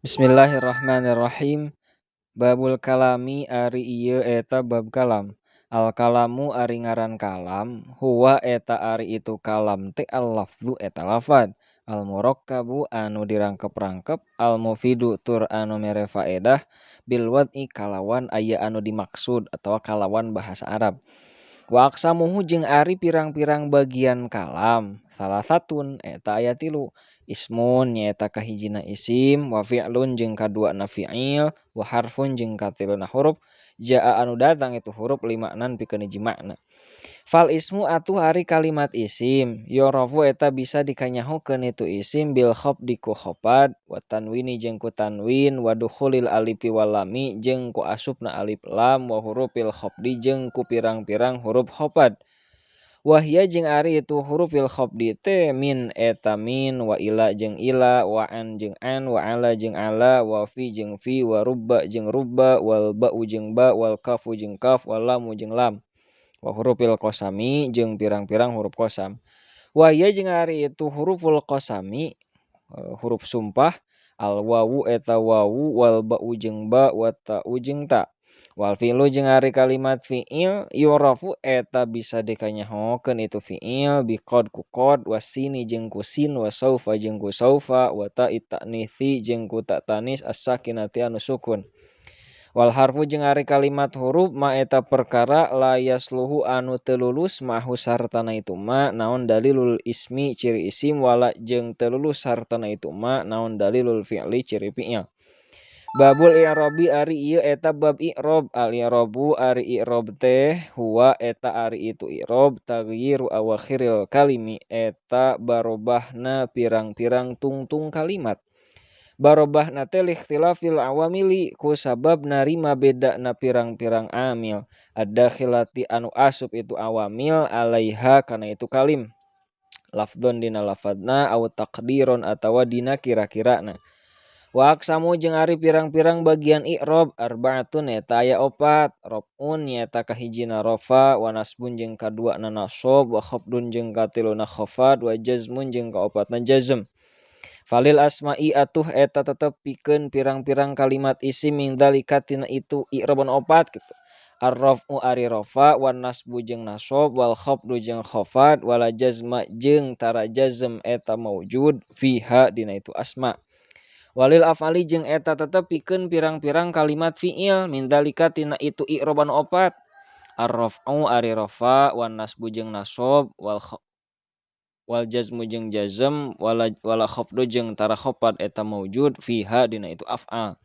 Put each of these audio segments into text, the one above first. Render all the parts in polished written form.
Bismillahirrahmanirrahim. Babul kalami ari ieu eta bab kalam. Al kalamu ari ngaran kalam, huwa eta ari itu kalam teh al lafzu eta lafad. Al murakkabu anu dirangkep-rangkep, al mufidu tur anu mere faedah, bil wad'i kalawan aya anu dimaksud atawa kalawan bahasa Arab. Wa aqsamuhu jeung ari pirang-pirang bagian kalam, salah satun eta aya tilu. Ismun nyaeta kahijina isim, wa fi'lun jeung kaduana fi'il, wa harfun jeung katiluna huruf, jaa anu datang itu huruf limaknan pikeun hiji makna. Fal ismu atuh ari kalimat isim, yorofu eta bisa dikanyahokeun itu isim bil khafdi ku khafad, wa tanwini jeung ku tanwin, wa dukhulil alifi wal lami jeung ku asupna alif lam, wa hurufil khafdi jeung ku pirang-pirang huruf khafad. Wahia jeung ari itu hurufil khafdi teh min eta min, wa ila jeung ila, wa an jeung an, wa ala jeung ala, wa fi jeung fi, wa rubba jeung rubba, wal ba'u jeung ba, wal kafu jeung kaf, wal lamu jeung lam. Wa hurufil qasami jeung pirang-pirang huruf qasam. Wahia jeung ari itu huruful qasami, huruf sumpah, al wawu eta wawu, wal ba'u jeung ba, wa ta'u jeung ta. Wal fi'lu jeung ari kalimat fi'il yurafu eta bisa dikanyahokeun itu fi'il bi qad ku qad, wasini jeung ku sin, wa saufa jeung ku saufa, wa ta'it ta'nitsi jeung ku ta tanis as-sakinati anu sukun. Wal harfu jeung ari kalimat huruf ma eta perkara la yasluhu anu teu lulus mahu sartana itu ma naon dalilul ismi ciri isim, wala jeung teu lulus sartana itu ma naon dalilul fi'li ciri fi'il. Babul i'rabi ari ieu eta bab i'rab. Al i'rabu ari i'rab teh huwa eta ari itu i'rab taghyiru awakhiril kalimi eta barobahna pirang-pirang tungtung kalimat. Barobahna teh likhtilafil awamili ku sabab narima bedana pirang-pirang amil. Ad-dakhilati anu asup itu awamil alaiha kana itu kalim. Lafdon dina lafadna aw taqdiron atawa dina kira-kirana. Wa aqsamu jeung ari pirang-pirang bagian i'rab arbaatun eta aya opat. Raf'un nyaeta kahijina rafa, wa nasbun jeung kaduana nasab, wa khafdun jeung katiluna khafad, wa jazmun jeung kaopatna jazm. Falil asma'i atuh eta tetep pikeun pirang-pirang kalimat isim min dzalika tina itu i'rabun opat kitu. Ar-raf'u ari rafa, wan nasbu jeung nasab, wal khafdu jeung khafad, wala jazma jeung tara jazm eta maujud fiha dina itu asma. Walil af'ali jeung eta tetep pikeun pirang-pirang kalimat fi'il min dzalika tina itu i'raban opat. Ar-raf'u ari rafa, wan nasbu jeung nasab, wal jazmu jeung jazm, wala khafdu jeung tara khafad eta maujud fiha dina itu af'al.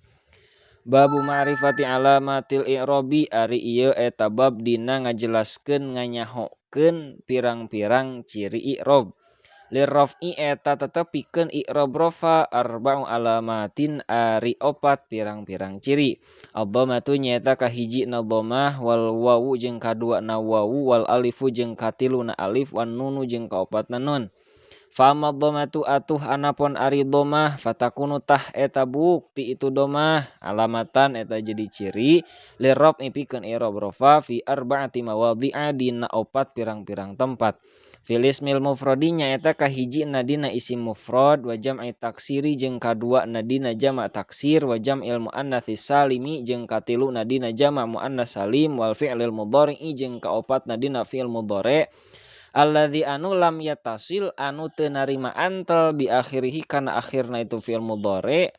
Babu ma'rifati alamatil i'rabi ari ieu eta bab dina ngajelaskeun nganyahokeun pirang-pirang ciri i'rab. Lirraf'i eta tetep pikeun i'rab rafa arba'u alamatin ari opat pirang-pirang ciri. Ad-dhammatu nyaeta kahijina dhammah, wal wawu jeung kaduana wawu, wal alifu jeung katiluna alif, wan nunu jeung kaopatna nun. Fa amma dhammatu atuh anapun ari dhammah fatakunu tah eta bukti itu dhammah alamatan eta jadi ciri lirraf'i pikeun i'rab rafa fi arba'ati mawadhi'a dina opat pirang-pirang tempat. Fil ismil mufradi nyaeta kahijina dina isim mufrad, wa jam'i taksiri jeung kaduana dina jama' taksir, wa jam'il muannatsis salimi jeung katiluna dina jama' muannas salim, wal fi'lil mudhari'i jeung kaopatna dina fi'il mudhari'. Alladzi anu lam yattasil anu teu narima antel bi akhirih kana akhirna itu fi'il mudhari'.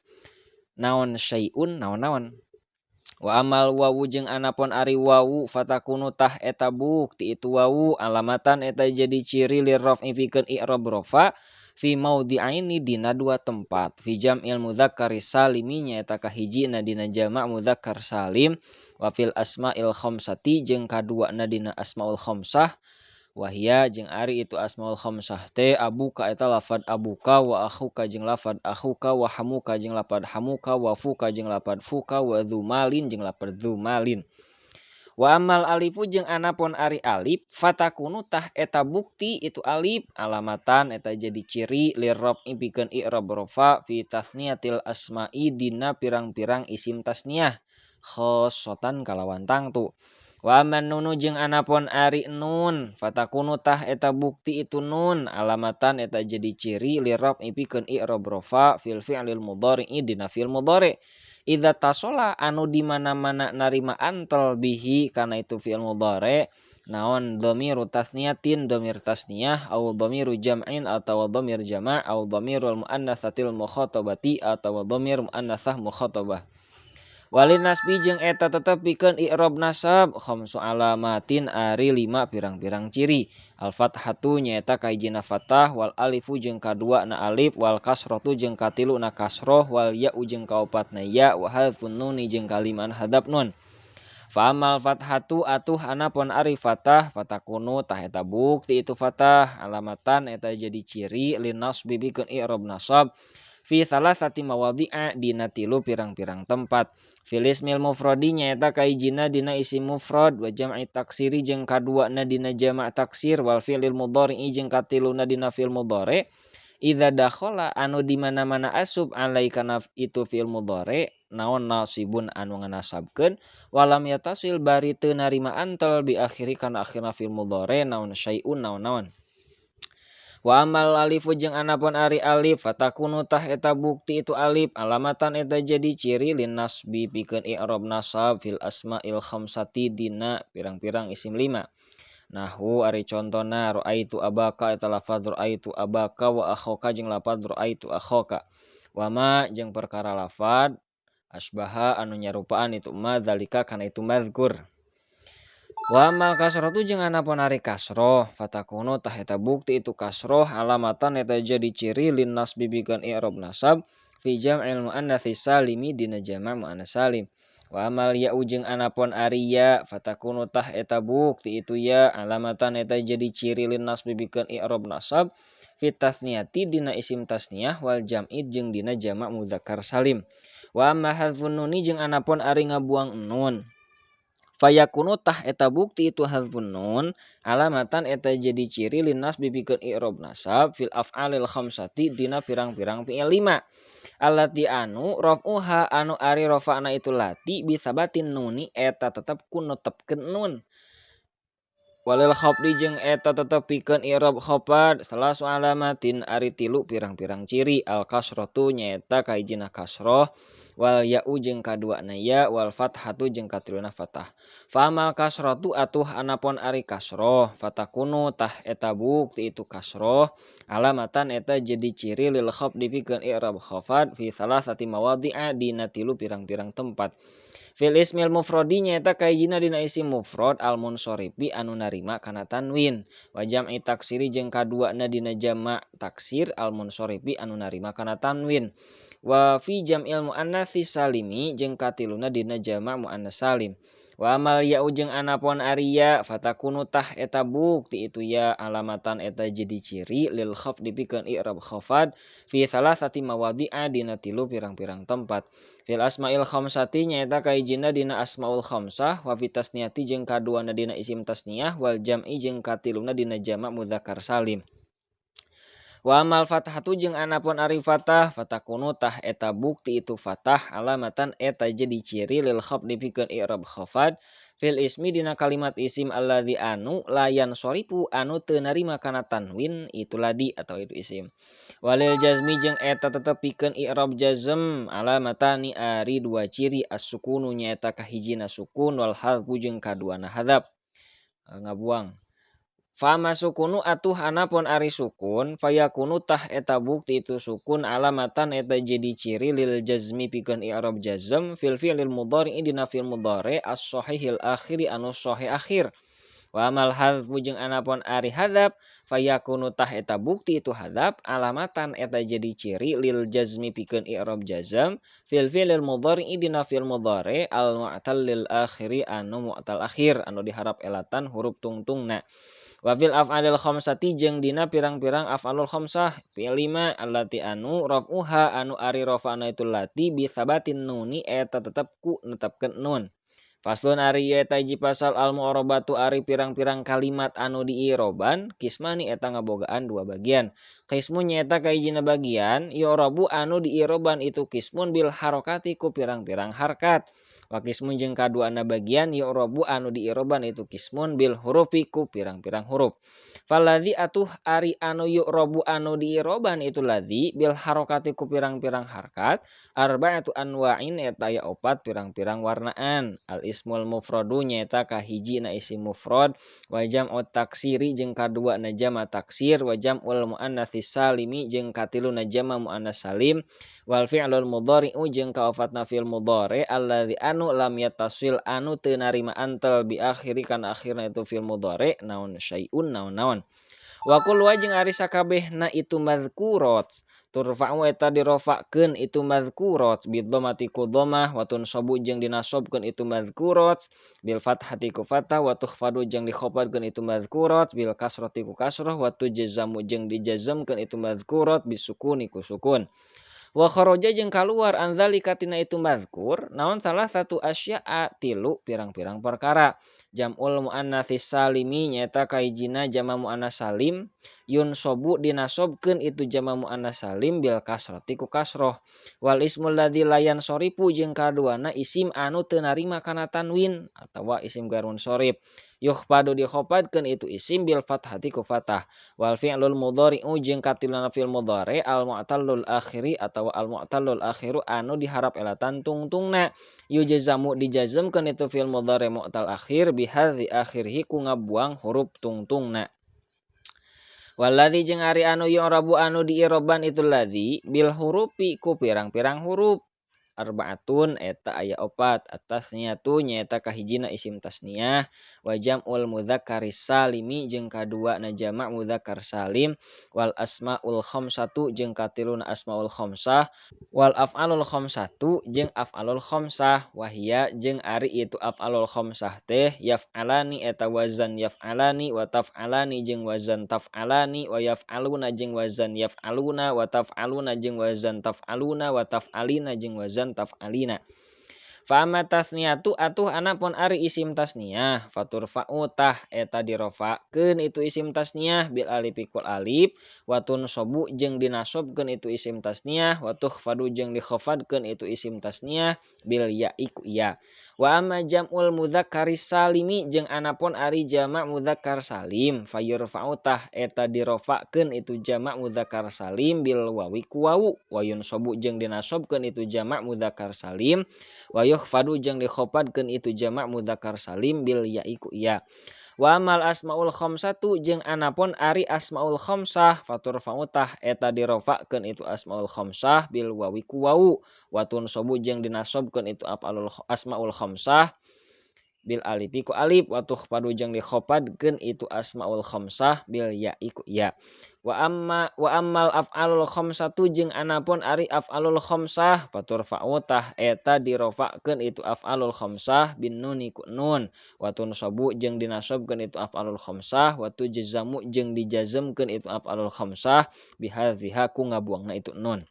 Naon syai'un naon-naon. Wa amal wawu jeung anapun ari wawu fatakunu tah eta bukti itu wawu alamatan eta jadi ciri lirraf'i pikeun i'rab rafa fi maudhi'aini dina dua tempat. Fi jam'il mudzakkari salimi nyaeta kahijina dina jama' mudzakkar salim, wa fil asma'il khamsati jeung kaduana dina asmaul khamsah. Wahia jeung ari itu asmaul khamsah teh abuka eta lafad abuka, wa akhuka jeung lafad akhuka, wa hamuka jeung lafad hamuka, wa fuka jeung lafad fuka, wa dzumalin jeung lafad dzumalin. Wa amal alifu jeung anapun ari alif fatakunu tah eta bukti itu alif alamatan eta jadi ciri lirraf'i pikeun i'rab rafa fi tasniyatil asma'i dina pirang-pirang isim tasniyah khossatan kalawan tangtu. Wa man nunu jeung anapun ari nun fatakunu tah eta bukti itu nun alamatan eta jadi ciri lirab pikeun i'rab rafa fil fi'lil mudhari'i dina fi'il mudhari. Idza tasola anu di mana-mana narima antal bihi kana itu fi'il mudhari naon dhamiru tasniyatin dhamir tasniyah au dhamiru jam'in atau dhamir jama' au dhamirul muannatsatil mukhatabati atau dhamir muannatsah mukhatabah. Walin nasbi jeung eta tetep pikeun i'rab nasab khamsu alamatin ari 5 pirang-pirang ciri. Al fathatu nyaeta kahijina fathah wal alifu jeung kadua na alif wal kasratu jeung katilu na kasroh wal ya'u jeung kaopatna ya wa hadzfun nuni jeung kaliman hadap nun. Fa amal fathatu atuh anapun ari fathah fatakunu tah eta bukti itu fathah alamatan eta jadi ciri lin nasbi pikeun i'rab nasab fi salasati mawadhi'a dina tilu pirang-pirang tempat. Fil ismil mufradi nyaeta kahijina dina isim mufrad wa jam'i taksiri jeung kaduana dina jama' taksir wal fi'lil mudhari'i jeung katiluna dina fi'il mudhari. Idza dakhala anu di mana-mana asub alai kana itu fi'il mudhari naon nasibun anu nganasabkeun walam yatasil bari teu narima antal bi akhiri kana akhirna fi'il mudhari naon syai'un naon-naon. Wa amal alifu jeung anapun ari alif fatakunu tah eta bukti itu alif alamatan eta jadi ciri lin nasbi pikeun i'rab nasab fil asma'il khamsati dina pirang-pirang isim 5. Nahu ari contona raaitu abaka eta lafaz raaitu abaka wa akhaka jeung lafaz raaitu akhaka. Wa ma jeung perkara lafaz asbaha anu nyarupaan itu ma zalika kana itu mazkur. Wa amal kasroh jeung anapun ari kasroh fatakunu tah eta bukti itu kasroh alamatan eta jadi ciri lin nasbi pikeun i'rab nasab fi jam'il muannatsi salimi dina jama' muannas salim. Wa amal ya'u jeung anapun ari ya fatakunu tah eta bukti itu ya alamatan eta jadi ciri lin nasbi pikeun i'rab nasab fi tasniyati dina isim tasniyah wal jam'i jeung dina jama' mudzakkar salim. Wa amma hadzfun nuni jeung anapun ari ngabuang nun fayakunu tah eta bukti itu hadzfun nun alamatan eta jadi ciri lin nasbi pikeun i'rab nasab fil af'alil khamsati dina pirang-pirang fi'il 5 allati anu raf'uha anu ari rafa'na itu lati bisabatin nuni eta tetep ku netepkeun nun. Walil khafdi jeung eta tetep pikeun i'rab khafad salasu alamatin ari 3 pirang-pirang ciri al kasratu nyaeta kahijina kasroh wal ya'u jeung kaduana ya wal fathatu jeung katiluna fathah. Fa amal kasratu atuh anapun ari kasroh fatakunu tah eta bukti itu kasroh alamatan eta jadi ciri lil khafdi pikeun i'rab khafad fi salasati mawadhi'a dina 3 pirang-pirang tempat. Fil ismil mufradi nyaeta kahijina dina isim mufrad al munsorifi anu narima kana tanwin wa jam'i taksiri jeung kaduana dina jama' taksir al munsorifi anu narima kana tanwin. Wa fi jam'il muannatsi salimi jeung katiluna dina jama' muannas salim. Wa amal ya'u jeung anapun ari ya fatakunu tah eta bukti itu ya alamatan eta jadi ciri lil khafdi pikeun i'rab khafad fi salasati mawadhi'a dina 3 pirang-pirang tempat. Fil asma'il khamsati nyaeta kahijina dina asmaul khamsah wa fi tasniyati jeung kaduana dina isim tasniyah wal jam'i jeung katiluna dina jama' mudzakkar salim. Wa amal fathatu jeung anapun ari fathah fatakunu tah eta bukti itu fathah alamatan eta jadi ciri lil khafdi pikeun i'rab khafad fil ismi dina kalimat isim alladzi anu layan sorifu anu teu narima kana tanwin itu ladi atau itu isim. Walil jazmi jeung eta tetep pikeun i'rab jazm alamatani ari 2 ciri as-sukunu nyaeta kahijina sukun wal hadzfu jeung kaduana hadzaf ngabuang. Fa masukunu atuh anapun ari sukun fayakunu tah eta bukti itu sukun alamatan eta jadi ciri lil jazmi pikeun i'rab jazm fil fi'lil mudhari'i dina fi'il mudhari as-shahihil akhiri anu shahih akhir. Wa amal hadzfu jeung anapun ari hadzaf fayakunu tah eta bukti itu hadzaf alamatan eta jadi ciri lil jazmi pikeun i'rab jazm fil fi'lil mudhari'i dina fi'il mudhari al mu'tal lil akhiri anu mu'tal akhir anu diharap elatan huruf tungtungna. Wa fil af'alil khamsati jeung dina pirang-pirang af'alul khamsah fi'il 5 allati anu raf'uha anu ari rafa'na itu lati bi sabatin nuni eta tetep ku netepkeun nun. Faslun ari eta hiji pasal al mu'arabatu ari pirang-pirang kalimat anu diiroban kismani eta ngabogaan 2 bagian. Qismun nyaeta kahijina bagian yu'rabu anu diiroban itu kismun bil harokati ku pirang-pirang harkat. Wa qismun jeung kaduana bagian yu'rabu anu diiroban itu qismun bil hurufi ku pirang-pirang huruf. Faladzi atuh ari anu yu'rabu anu diiroban itu ladzi bil harokati ku pirang-pirang harkat arba'atu anwa'in eta aya opat pirang-pirang warnaan. Al ismul mufradu nyaeta kahiji na isim mufrad wa jam'u taksiri jeung kadua na jama taksir wa jam'ul muannatsis salimi jeung katilu na jama muannas salim wal fi'lul mudhari'u jeung kaofatna fi'il mudhari alladzi anu lam yattasil anu teu narima antel bi akhiri kana akhirna itu fi'il mudhari naon syai'un naon-naon. Wa kullu jeung ari sakabehna itu madzkurat turfa'u eta dirofa'keun itu madzkurat bi dhammati ku dhammah wa tunsabu jeung dinasobkeun itu madzkurat bil fathati ku fathah wa tukhfadu jeung dikhafadkeun itu madzkurat bil kasrati ku kasrah wa tujzamu jeung dijazamkeun itu madzkurat bisukuni ku sukun. Wa kharaja jeung kaluar anzalika tina itu mazkur naon salah satu asya'a tilu pirang-pirang perkara. Jam'ul muannatsis salimi nyaeta kahijina jama muannas salim yunsobu dinasobkeun itu jama muannas salim bil kasrati ku kasroh. Wal ismul ladzi la yansorifu jeung kaduana isim anu teu narima kana tanwin atawa isim ghairun sorif. Yukhfadu dikhafadkeun itu isim bil fathati ku fathah. Wal fi'lul mudhari'u jeung katiluna fi'il mudhari al mu'tallul akhiri atawa al mu'tallul akhiru anu diharap elatan tungtungna yujzamu dijazamkeun itu fi'il mudhari mu'tal akhir bihadzi akhirih ku ngabuang huruf tungtungna. Waladzi jeung ari anu yu'rabu anu diiroban itu ladzi bil hurufi ku pirang-pirang huruf arbaatun eta aya opat atasniatu nyaeta kahijina isim tasniyah wa jam'ul mudzakkaris salimi jeung kadua na jama' mudzakkar salim wal asmaul khamsatu jeung katiluna asmaul khamsah wal af'alul khamsatu jeung af'alul khamsah wahia jeung ari itu af'alul khamsah teh yaf'alani eta wazan yaf'alani wa taf'alani jeung wazan taf'alani wa yaf'aluna jeung wazan yaf'aluna wa taf'aluna jeung wazan taf'aluna wa taf'alina jeung wazan taf'alina. Fa amma tasniyatu atuh anapun ari isim tasniyah faturfa'u tah eta dirofa'keun itu isim tasniyah bil alif kul alif wa tunsabu jeung dinasobkeun itu isim tasniyah wa tukhfadu jeung dikhafadkeun itu isim tasniyah bil ya'i ku ya. Wa amma jam'ul mudzakkaris salimi jeung anapun ari jama' mudzakkar salim fayurfa'u tah eta dirofa'keun itu jama' mudzakkar salim bil wawi ku wawu wa yunsabu jeung dinasobkeun itu jama' mudzakkar salim wa yukhfadu jeung dikhafadkeun itu jama' mudzakkar salim bil ya'i ku ya. Wa amal asmaul khamsatu jeung anapun ari asmaul khamsah faturfa'u tah eta dirofa'keun itu asmaul khamsah bil wawi ku wawu wa tunsabu jeung dinasobkeun itu asmaul khamsah bil alifi ku alif wa tukhfadu jeung dikhafadkeun itu asmaul khamsah bil ya'i ku ya. Wa ammal af'alul khamsatu jeung anapun ari af'alul khamsah faturfa'u tah eta dirofa'keun itu af'alul khamsah bin nuni ku nun wa tunsabu jeung dinasobkeun itu af'alul khamsah wa tujzamu jeung dijazamkeun itu af'alul khamsah bihadziha ku ngabuangna itu nun.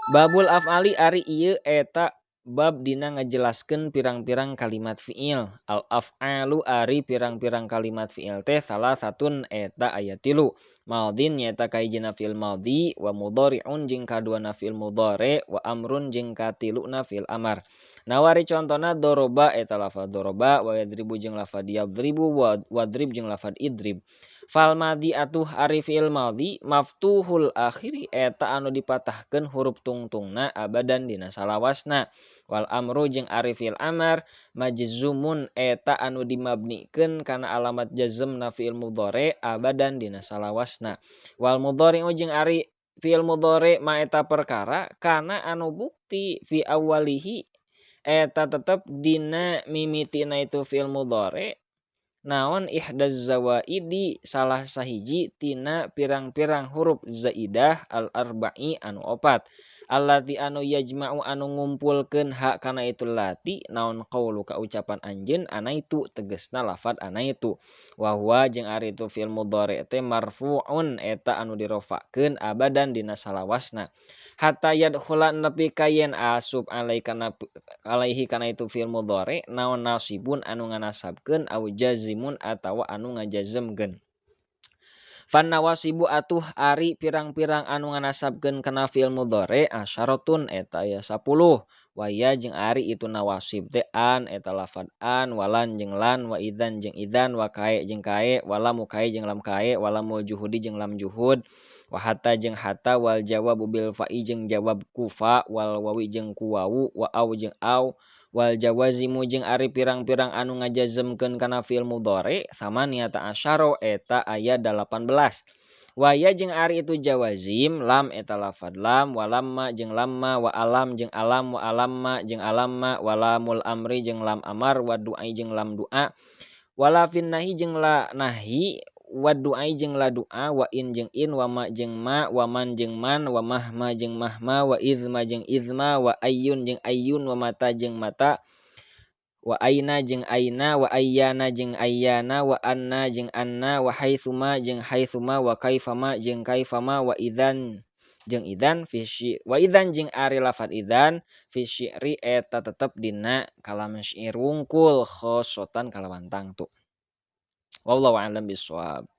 Babul af'ali ari ieu eta bab dina ngajelaskeun pirang-pirang kalimat fiil. Al af'alu ari pirang-pirang kalimat fiil teh salah satun eta aya tilu. Madin nyaeta kahijina fiil madhi wa mudhari'un jeung kaduana fiil mudhari wa amrun jeung katiluna fiil amar. Nawari contona doroba eta lafaz doroba wa yadribu jeung lafaz yadribu wa wadrib jeung lafaz idrib. Fal madhi atuh ari fiil madhi maftuhul akhiri eta anu dipatahkeun huruf tungtungna abadan dina salawasna. Wal amru jeung ari fiil amar majzumun eta anu dimabnikeun kana alamat jazmna fiil mudhari abadan dina salawasna. Wal mudhari'u jeung ari fiil mudhari ma eta perkara kana anu bukti fi awalihi eta tetep dina mimitina itu fiil mudhari naon ihdaz zawaidi salah sahiji tina pirang-pirang huruf zaidah al arba'i anu opat. Allati anu yajma'u anu ngumpulkeun ha kana itu lati naon qaulu ka ucapan anjeun ana itu tegasna lafaz ana itu. Wa huwa jeung ari itu fi'il mudhari teh marfu'un eta anu dirofa'keun abadan dina salawasna. Hatta yadkhula nepi ka yen asub alaihi kana itu fi'il mudhari naon nasibun anu nganasabkeun au jazimun atawa anu ngajazemkeun. Fan nawasibu atuh ari pirang-pirang anu nganasabkeun kana fi'il mudhari asyaratun eta aya 10. Waya jeung ari itu nawasib teh an eta lafad an, walan jeung lan, wa idzan jeung idzan, wa kae jeung kae, walamu kae jeung lam kae, walamul juhudi jeung lam juhud, wa hatta jeung hatta, wal jawabu bil fa'i jeung jawab kufa, wal wawi jeung ku wawu, wa au jeung au, wal jawazimu jeung ari pirang-pirang anu ngajazmkeun kana fi'il mudhari samaniyata asyara eta aya 18. Waya jeung ari itu jawazim lam eta lafad lam, walamma jeung lamma, wa alam jeung alam, wa alamma jeung alamma, walamul amri jeung lam amar, wa du'ai jeung lam du'a, wala fin nahi jeung la nahi, wa du'ai jeung la du'a, wa in jeung in, wa ma jeung ma, wa man jeung man, wa mahma jeung mahma, wa izma jeung izma, wa ayyun jeung ayyun, wa mata jeung mata, wa aina jeung aina, wa ayyana jeung ayyana, wa anna jeung anna, wa haitsuma jeung haitsuma, wa kaifama jeung kaifama, wa idzan jeung idzan wa idzan jeung ari lafad idzan fi syi'ri eta tetep dina kalam syair wungkul khosotan kalawan tangtu. Wallahu a'lam bishawab.